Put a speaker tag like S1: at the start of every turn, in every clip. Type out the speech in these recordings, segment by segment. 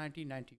S1: 1990।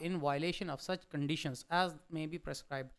S1: in violation of such conditions as may be prescribed।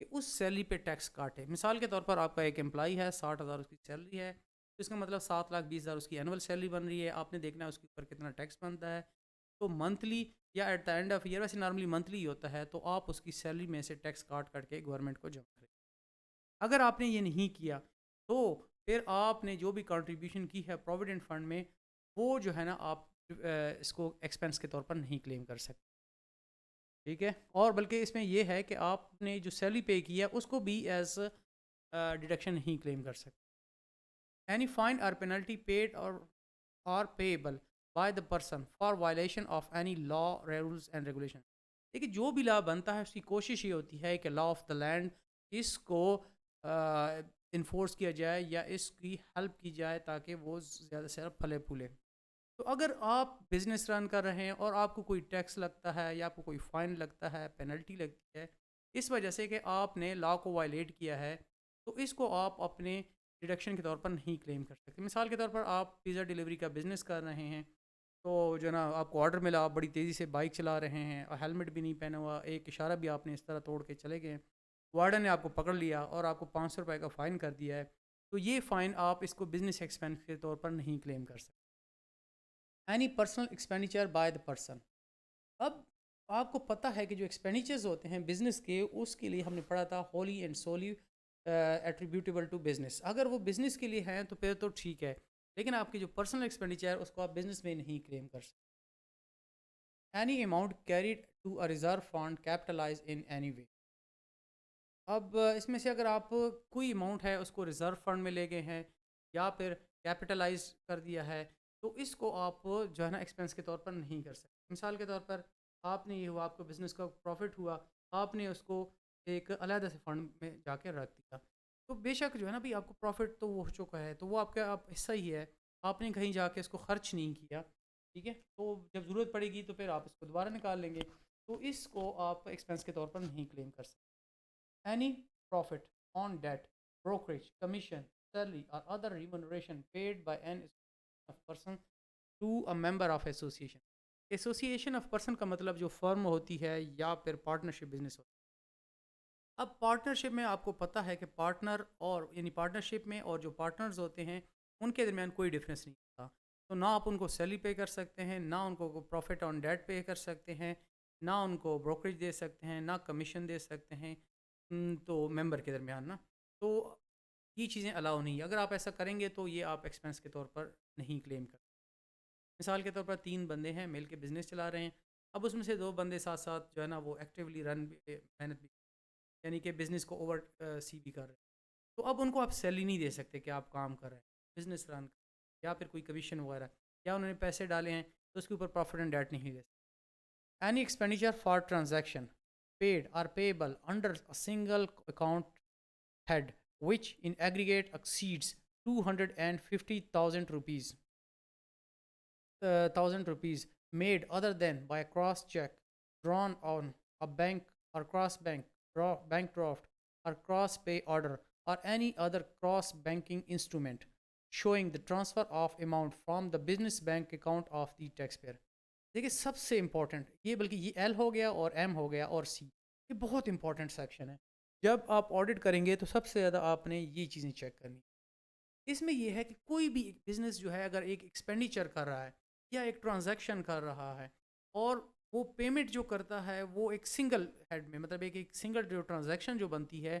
S1: کہ اس salary پہ tax کاٹے. مثال کے طور پر آپ کا ایک امپلائی ہے, 60,000 اس کی سیلری ہے, تو اس کا مطلب 7,20,000 اس کی اینول سیلری بن رہی ہے. آپ نے دیکھنا ہے اس کے اوپر کتنا ٹیکس بنتا ہے. تو منتھلی یا at the end of year, ویسے نارملی منتھلی ہی ہوتا ہے, تو آپ اس کی سیلری میں سے ٹیکس کاٹ کے گورنمنٹ کو جمع کریں. اگر آپ نے یہ نہیں کیا تو پھر آپ نے جو بھی کنٹریبیوشن کی ہے پروویڈنٹ فنڈ میں, وہ جو ہے نا آپ اس کو ایکسپینس کے طور پر نہیں کلیم کر سکتے. ٹھیک ہے, اور بلکہ اس میں یہ ہے کہ آپ نے جو سیلری پے کی ہے اس کو بھی ایز ڈیڈکشن نہیں کلیم کر سکتے. Any fine or penalty paid or payable by the person for violation of any law, rules and regulation. دیکھیے جو بھی لا بنتا ہے اس کی کوشش یہ ہوتی ہے کہ لا آف دا لینڈ اس کو انفورس کیا جائے یا اس کی ہیلپ کی جائے تاکہ وہ زیادہ سے زیادہ پھلے پھولے. تو اگر آپ بزنس رن کر رہے ہیں اور آپ کو کوئی ٹیکس لگتا ہے یا آپ کو کوئی فائن لگتا ہے, پینلٹی لگتی ہے اس وجہ سے کہ آپ نے لا کو وائلیٹ کیا ہے, تو اس کو آپ اپنے ڈیڈکشن کے طور پر نہیں کلیم کر سکتے. مثال کے طور پر آپ پیزا ڈیلیوری کا بزنس کر رہے ہیں, تو جو نا آپ کو آرڈر ملا, آپ بڑی تیزی سے بائک چلا رہے ہیں اور ہیلمٹ بھی نہیں پہنا ہوا, ایک اشارہ بھی آپ نے اس طرح توڑ کے چلے گئے, وارڈن نے آپ کو پکڑ لیا اور آپ کو 500 روپے کا فائن کر دیا ہے, تو یہ فائن آپ اس کو بزنس ایکسپینس کے طور پر نہیں کلیم کر سکتے. Any personal expenditure by the person. اب آپ کو پتہ ہے کہ جو ایکسپینڈیچرز ہوتے ہیں بزنس کے, اس کے لیے ہم نے پڑھا تھا ہولی اینڈ سولی ایٹریبیوٹیبل ٹو بزنس. اگر وہ بزنس کے لیے ہیں تو پھر تو ٹھیک ہے, لیکن آپ کی جو پرسنل ایکسپینڈیچر ہے اس کو آپ بزنس میں نہیں کلیم کر سکتے. Any amount carried to a reserve fund capitalized in any way. اب اس میں سے اگر آپ کوئی اماؤنٹ ہے اس کو ریزرو فنڈ میں لے گئے ہیں یا پھر کیپٹلائز کر دیا ہے, تو اس کو آپ جو ہے نا ایکسپینس کے طور پر نہیں کر سکتے. مثال کے طور پر آپ نے یہ ہوا, آپ کو بزنس کا پروفٹ ہوا, آپ نے اس کو ایک علیحدہ سے فنڈ میں جا کے رکھ دیا, تو بے شک جو ہے نا بھی آپ کو پروفٹ تو وہ ہو چکا ہے, تو وہ آپ کا حصہ ہی ہے, آپ نے کہیں جا کے اس کو خرچ نہیں کیا. ٹھیک ہے, تو جب ضرورت پڑے گی تو پھر آپ اس کو دوبارہ نکال لیں گے, تو اس کو آپ ایکسپینس کے طور پر نہیں کلیم کر سکتے. Any profit on debt, brokerage, commission, salary or other remuneration paid by an person to a member of association. Association of person کا مطلب جو فرم ہوتی ہے یا پھر پارٹنرشپ بزنس ہوتی ہے. اب پارٹنرشپ میں آپ کو پتہ ہے کہ پارٹنر اور یعنی پارٹنرشپ میں اور جو پارٹنرز ہوتے ہیں ان کے درمیان کوئی ڈفرینس نہیں ہوتا, تو نہ آپ ان کو سیلری پے کر سکتے ہیں, نہ ان کو پروفٹ آن ڈیٹ پے کر سکتے ہیں, نہ ان کو بروکریج دے سکتے ہیں, نہ کمیشن دے سکتے ہیں. تو ممبر کے درمیان نا, تو یہ چیزیں الاؤ نہیں ہے. اگر آپ ایسا کریں گے تو یہ آپ ایکسپینس کے طور پر نہیں کلیم کرتے. مثال کے طور پر 3 بندے ہیں مل کے بزنس چلا رہے ہیں, اب اس میں سے 2 بندے ساتھ ساتھ جو ہے نا وہ ایکٹیولی محنت بھی, یعنی کہ بزنس کو اوور سی بھی کر رہے ہیں, تو اب ان کو آپ سیلری نہیں دے سکتے کہ آپ کام کر رہے ہیں, بزنس رن یا پھر کوئی کمیشن وغیرہ, یا انہوں نے پیسے ڈالے ہیں تو اس کے اوپر پروفٹ اینڈ ڈیٹ نہیں دے سکتے. Any expenditure for transaction paid or payable under a single account head which in aggregate exceeds 250,000 rupees, made other than by a cross check drawn on a bank or cross bank draft or cross pay order or any other cross banking instrument showing the transfer of amount from the business bank account of the taxpayer. دیکھیے سب سے important یہ, بلکہ یہ L ہو گیا اور M ہو گیا اور سی, یہ بہت امپورٹنٹ سیکشن ہے. جب آپ آڈٹ کریں گے تو سب سے زیادہ آپ نے یہ چیزیں چیک کرنی. اس میں یہ ہے کہ کوئی بھی بزنس جو ہے اگر ایک ایکسپینڈیچر کر رہا ہے یا ایک ٹرانزیکشن کر رہا ہے اور وہ پیمنٹ جو کرتا ہے وہ ایک سنگل ہیڈ میں, مطلب ایک سنگل جو ٹرانزیکشن جو بنتی ہے,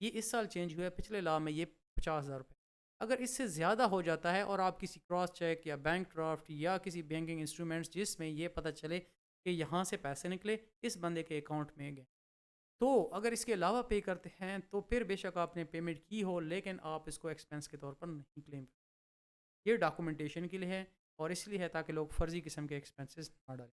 S1: یہ اس سال چینج ہوا ہے, پچھلے لا میں یہ 50,000 روپے, اگر اس سے زیادہ ہو جاتا ہے اور آپ کسی کراس چیک یا بینک ڈرافٹ یا کسی بینکنگ انسٹرومنٹس جس میں یہ پتہ چلے کہ یہاں سے پیسے نکلے اس بندے کے اکاؤنٹ میں گئے, تو اگر اس کے علاوہ پے کرتے ہیں تو پھر بے شک آپ نے پیمنٹ کی ہو لیکن آپ اس کو ایکسپینس کے طور پر نہیں کلیم کریں. یہ ڈاکومنٹیشن کے لیے ہے اور اس لیے ہے تاکہ لوگ فرضی قسم کے ایکسپینسز نہ ڈالیں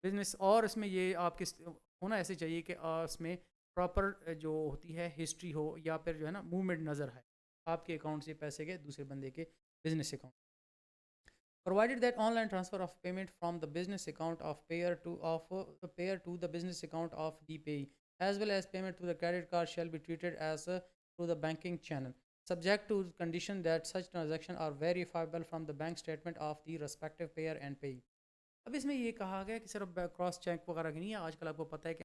S1: بزنس. اور اس میں یہ آپ کس ہونا ایسے چاہیے کہ اس میں پراپر جو ہوتی ہے ہسٹری ہو یا پھر جو ہے نا موومنٹ نظر ہے آپ کے اکاؤنٹ سے پیسے کے دوسرے بندے کے business account. Provided that online transfer of payment from the business account of payer to the business account of the payee, as well as payment through the credit card, shall be treated as through the banking channel, subject to condition that such transactions are verifiable from the bank statement of the respective payer and payee. اب اس میں یہ کہا گیا کہ صرف cross check وغیرہ کی نہیں ہے، آج کل آپ کو پتہ ہے کہ